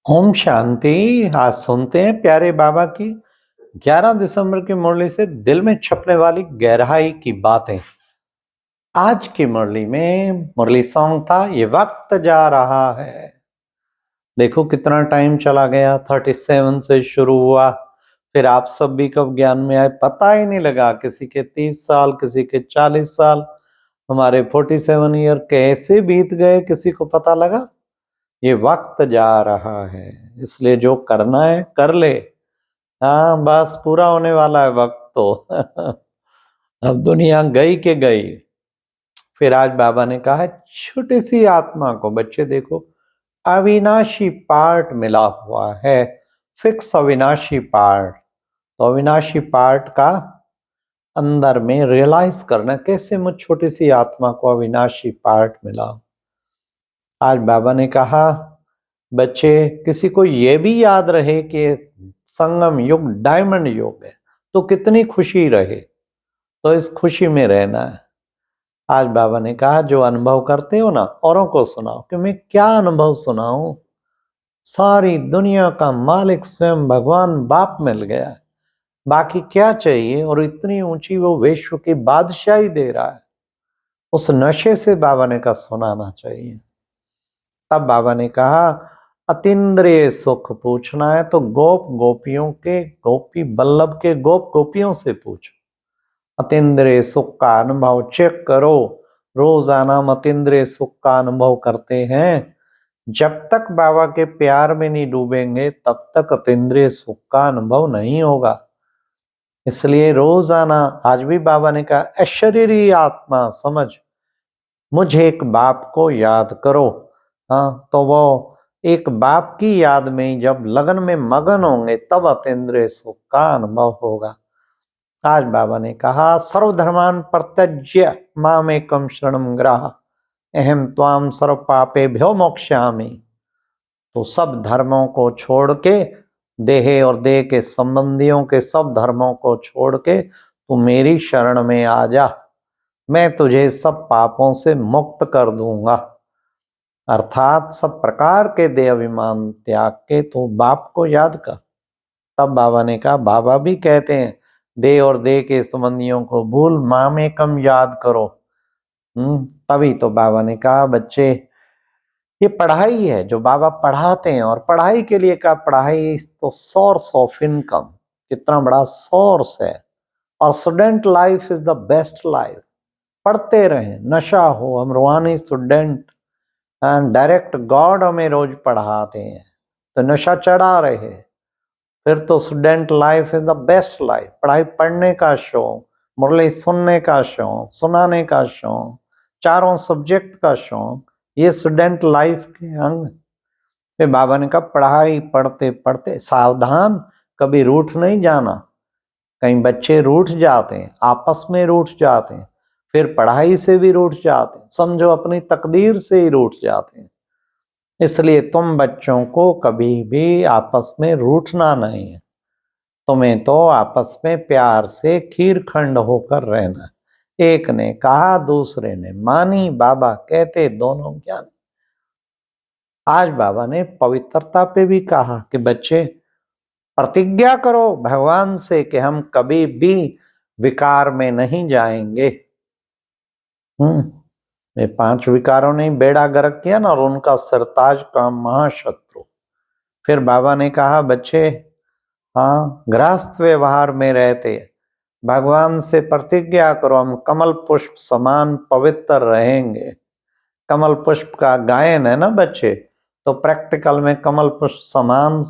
ओम शांति। आज सुनते हैं प्यारे बाबा की 11 दिसंबर की मुरली से दिल में छपने वाली गहराई की बातें। आज की मुरली में मुरली सॉन्ग था ये वक्त जा रहा है। देखो कितना टाइम चला गया, 37 से शुरू हुआ, फिर आप सब भी कब ज्ञान में आए पता ही नहीं लगा। किसी के 30 साल, किसी के 40 साल, हमारे 47 ईयर कैसे बीत गए किसी को पता लगा। ये वक्त जा रहा है, इसलिए जो करना है कर ले। हाँ, बस पूरा होने वाला है वक्त तो अब दुनिया गई के गई। फिर आज बाबा ने कहा है छोटी सी आत्मा को, बच्चे देखो अविनाशी पार्ट मिला हुआ है, फिक्स अविनाशी पार्ट। तो अविनाशी पार्ट का अंदर में रियलाइज करना, कैसे मुझ छोटी सी आत्मा को अविनाशी पार्ट मिला। आज बाबा ने कहा बच्चे किसी को ये भी याद रहे कि संगम युग डायमंड युग है, तो कितनी खुशी रहे, तो इस खुशी में रहना है। आज बाबा ने कहा जो अनुभव करते हो ना, औरों को सुनाओ। कि मैं क्या अनुभव सुनाऊं, सारी दुनिया का मालिक स्वयं भगवान बाप मिल गया है, बाकी क्या चाहिए। और इतनी ऊंची वो विश्व की बादशाही दे रहा है, उस नशे से बाबा ने कहा सुनाना चाहिए। तब बाबा ने कहा अतीन्द्रिय सुख पूछना है तो गोप गोपियों के, गोपी बल्लभ के गोप गोपियों से पूछो। अतीन्द्रिय सुख का अनुभव चेक करो। रोजाना हम अतीन्द्रिय सुख का अनुभव करते हैं। जब तक बाबा के प्यार में नहीं डूबेंगे तब तक अतीन्द्रिय सुख का अनुभव नहीं होगा। इसलिए रोजाना, आज भी बाबा ने कहा अशरीरी आत्मा समझ, मुझे एक बाप को याद करो। हाँ, तो वो एक बाप की याद में जब लगन में मगन होंगे तब अतीन्द्रिय सुख का अनुभव होगा। आज बाबा ने कहा सर्वधर्मान परित्यज्य मामेकं शरणं गृह अहम त्वाम सर्व पापेभ्यो मोक्ष्यामि। तो सब धर्मों को छोड़ के, देह और देह के संबंधियों के सब धर्मों को छोड़ के तू मेरी शरण में आ जा, मैं तुझे सब पापों से मुक्त कर दूंगा। अर्थात सब प्रकार के देह अभिमान त्याग के तो बाप को याद कर। तब बाबा ने कहा, बाबा भी कहते हैं देह और देह के संबंधियों को भूल मामेकम याद करो। तभी तो बाबा ने कहा बच्चे ये पढ़ाई है जो बाबा पढ़ाते हैं, और पढ़ाई के लिए कहा पढ़ाई तो सोर्स ऑफ इनकम, कितना बड़ा सोर्स है। और student life is the best life. पढ़ते रहें, नशा हो, हम रूहानी स्टूडेंट डायरेक्ट गॉड हमें रोज पढ़ाते हैं तो नशा चढ़ा रहे, फिर तो student life is the best life. पढ़ाई पढ़ने का शौक, मुरली सुनने का शौक, सुनाने का शौक, चारों सब्जेक्ट का शौक, ये स्टूडेंट लाइफ के अंग। फिर बाबा ने कहा पढ़ाई पढ़ते पढ़ते सावधान, कभी रूठ नहीं जाना। कहीं बच्चे रूठ जाते हैं, आपस में रूठ जाते हैं, फिर पढ़ाई से भी रूठ जाते हैं, समझो अपनी तकदीर से ही रूठ जाते हैं। इसलिए तुम बच्चों को कभी भी आपस में रूठना नहीं है, तुम्हें तो आपस में प्यार से खीरखंड होकर रहना। एक ने कहा दूसरे ने मानी, बाबा कहते दोनों ज्ञानी। आज बाबा ने पवित्रता पे भी कहा कि बच्चे प्रतिज्ञा करो भगवान से कि हम कभी भी विकार में नहीं जाएंगे। ये 5 विकारों ने बेड़ा गर्क किया ना, और उनका सरताज का महाशत्रु। फिर बाबा ने कहा बच्चे, हाँ, गृहस्थ व्यवहार में रहते भगवान से प्रतिज्ञा करो हम कमल पुष्प समान पवित्र रहेंगे। कमल पुष्प का गायन है ना बच्चे, तो प्रैक्टिकल में कमल पुष्प समान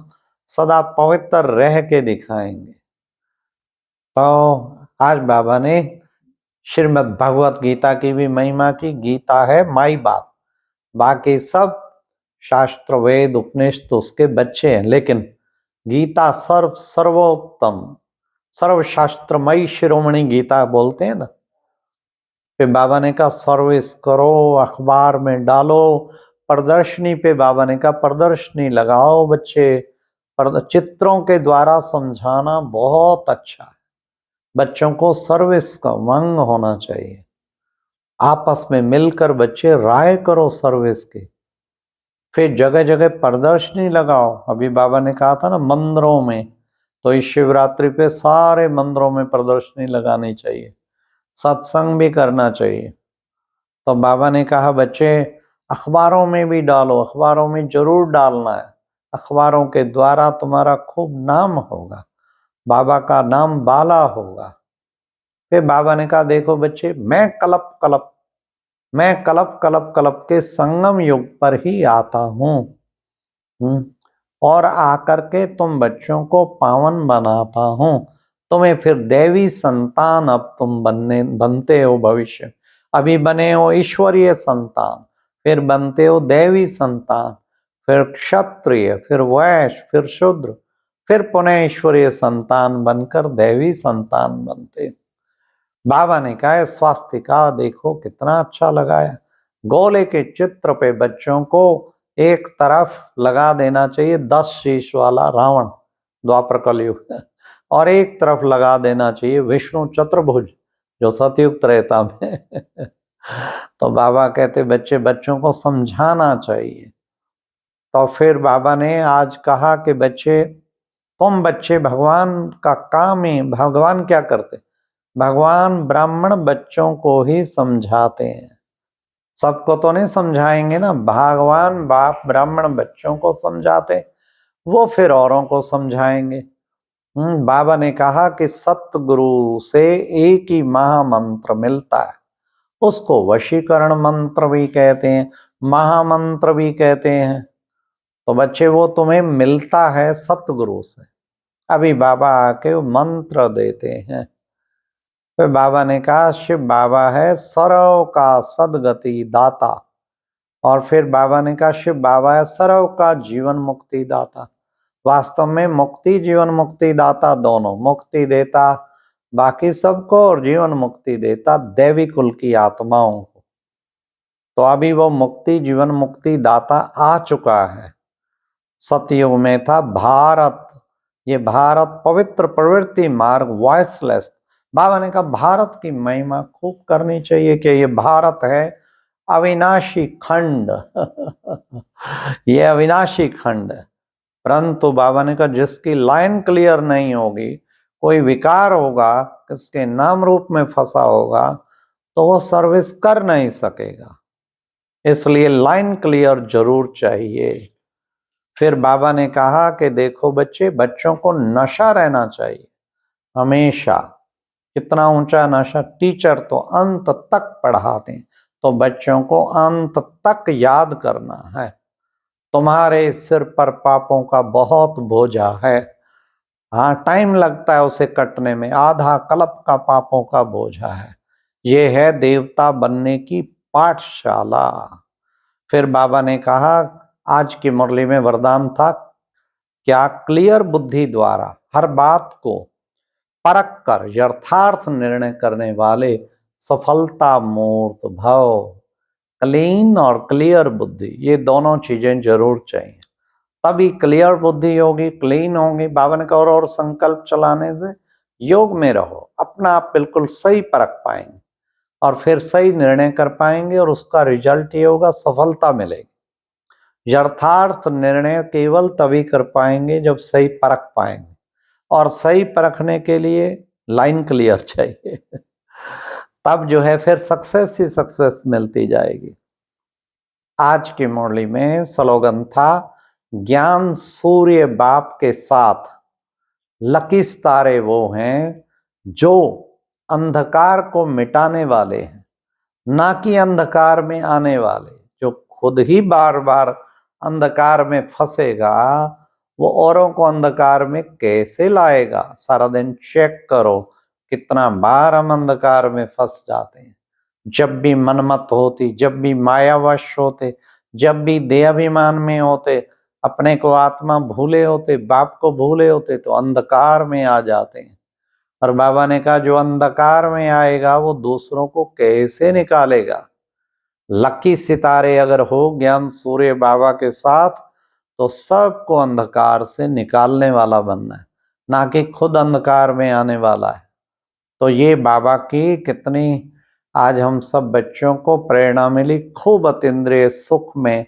सदा पवित्र रह के दिखाएंगे। तो आज बाबा ने श्रीमद् भगवत गीता की भी महिमा की। गीता है माई बाप, बाकी सब शास्त्र वेद उपनिषद तो उसके बच्चे हैं, लेकिन गीता सर्वोत्तम सर्वशास्त्रमयी शिरोमणि गीता बोलते हैं ना। फिर बाबा ने कहा सर्विस करो, अखबार में डालो, प्रदर्शनी पे बाबा ने कहा प्रदर्शनी लगाओ बच्चे। चित्रों के द्वारा समझाना बहुत अच्छा है, बच्चों को सर्विस का उमंग होना चाहिए। आपस में मिलकर बच्चे राय करो सर्विस की। फिर जगह जगह प्रदर्शनी लगाओ। अभी बाबा ने कहा था ना मंदिरों में, तो इस शिवरात्रि पे सारे मंदिरों में प्रदर्शनी लगानी चाहिए, सत्संग भी करना चाहिए। तो बाबा ने कहा बच्चे अखबारों में भी डालो, अखबारों में जरूर डालना है, अखबारों के द्वारा तुम्हारा खूब नाम होगा, बाबा का नाम बाला होगा। फिर बाबा ने कहा देखो बच्चे, मैं कलप कलप के संगम युग पर ही आता हूँ, और आकर के तुम बच्चों को पावन बनाता हूँ। तुम्हें फिर देवी संतान अब तुम बनते हो भविष्य। अभी बने हो ईश्वरीय संतान, फिर बनते हो देवी संतान, फिर क्षत्रिय, फिर वैश्य, फिर शूद्र, फिर पुनः ईश्वरीय संतान बनकर देवी संतान बनते। बाबा ने कहा स्वास्तिका देखो कितना अच्छा लगाया, गोले के चित्र पे बच्चों को एक तरफ लगा देना चाहिए 10 शीश वाला रावण, द्वापर कलयुग, और एक तरफ लगा देना चाहिए विष्णु चतुर्भुज जो सतयुग त्रेता में। तो बाबा कहते बच्चे बच्चों को समझाना चाहिए। तो फिर बाबा ने आज कहा कि बच्चे तुम बच्चे भगवान का काम ही, भगवान क्या करते, भगवान ब्राह्मण बच्चों को ही समझाते हैं, सबको तो नहीं समझाएंगे ना, भगवान बाप ब्राह्मण बच्चों को समझाते, वो फिर औरों को समझाएंगे। बाबा ने कहा कि सतगुरु से एक ही महामंत्र मिलता है, उसको वशीकरण मंत्र भी कहते हैं, महामंत्र भी कहते हैं। तो बच्चे वो तुम्हें मिलता है सतगुरु से। अभी बाबा आके मंत्र देते हैं। फिर बाबा ने कहा शिव बाबा है सर्व का सदगति दाता, और फिर बाबा ने कहा शिव बाबा है सर्व का जीवन मुक्ति दाता। वास्तव में मुक्ति जीवन मुक्ति दाता दोनों, मुक्ति देता बाकी सबको और जीवन मुक्ति देता देवी कुल की आत्माओं को। तो अभी वो मुक्ति जीवन मुक्ति दाता आ चुका है। सतयुग में था भारत, ये भारत पवित्र प्रवृत्ति मार्ग वॉइसलेस। बाबा ने कहा भारत की महिमा खूब करनी चाहिए कि ये भारत है अविनाशी खंड। ये अविनाशी खंड है, परंतु बाबा ने कहा जिसकी लाइन क्लियर नहीं होगी, कोई विकार होगा, किसके नाम रूप में फंसा होगा, तो वो सर्विस कर नहीं सकेगा। इसलिए लाइन क्लियर जरूर चाहिए। फिर बाबा ने कहा कि देखो बच्चे, बच्चों को नशा रहना चाहिए हमेशा। कितना ऊंचा नशा, टीचर तो अंत तक पढ़ाते हैं, तो बच्चों को अंत तक याद करना है। तुम्हारे सिर पर पापों का बहुत बोझा है, हाँ टाइम लगता है उसे कटने में, आधा कल्प का पापों का बोझा है। ये है देवता बनने की पाठशाला। फिर बाबा ने कहा आज की मुरली में वरदान था क्या, क्लियर बुद्धि द्वारा हर बात को परख कर यथार्थ निर्णय करने वाले सफलता मूर्त भव। क्लीन और क्लियर बुद्धि, ये दोनों चीजें जरूर चाहिए, तभी क्लियर बुद्धि होगी, क्लीन होगी। बाबा ने कहा और संकल्प चलाने से योग में रहो, अपना आप बिल्कुल सही परख पाएंगे और फिर सही निर्णय कर पाएंगे, और उसका रिजल्ट ये होगा सफलता मिलेगी। यथार्थ निर्णय केवल तभी कर पाएंगे जब सही परख पाएंगे, और सही परखने के लिए लाइन क्लियर चाहिए। तब जो है फिर सक्सेस ही सक्सेस मिलती जाएगी। आज की मुरली में स्लोगन था ज्ञान सूर्य बाप के साथ, लकी तारे वो हैं जो अंधकार को मिटाने वाले हैं, ना कि अंधकार में आने वाले। जो खुद ही बार बार अंधकार में फंसेगा, वो औरों को अंधकार में कैसे लाएगा। सारा दिन चेक करो कितना बार हम अंधकार में फंस जाते हैं। जब भी मनमत होती, जब भी मायावश होते, जब भी देहाभिमान में होते, अपने को आत्मा भूले होते, बाप को भूले होते, तो अंधकार में आ जाते हैं। और बाबा ने कहा जो अंधकार में आएगा वो दूसरों को कैसे निकालेगा। लकी सितारे अगर हो ज्ञान सूर्य बाबा के साथ, तो सबको अंधकार से निकालने वाला बनना है, ना कि खुद अंधकार में आने वाला है। तो ये बाबा की कितनी आज हम सब बच्चों को प्रेरणा मिली, खूब अतीन्द्रिय सुख में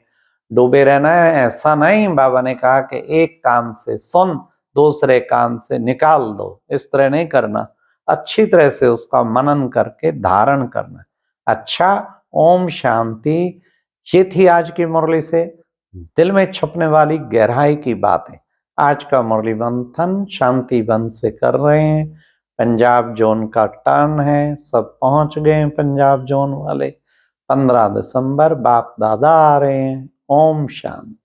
डूबे रहना है ऐसा नहीं। बाबा ने कहा कि एक कान से सुन, दूसरे कान से निकाल दो, इस तरह नहीं करना, अच्छी तरह से उसका मनन करके धारण करना। अच्छा, ओम शांति। ये थी आज की मुरली से दिल में छपने वाली गहराई की बातें। आज का मुरली मंथन शांति वन से कर रहे हैं। पंजाब जोन का टर्न है, सब पहुंच गए हैं पंजाब जोन वाले। 15 दिसंबर बाप दादा आ रहे हैं। ओम शांति।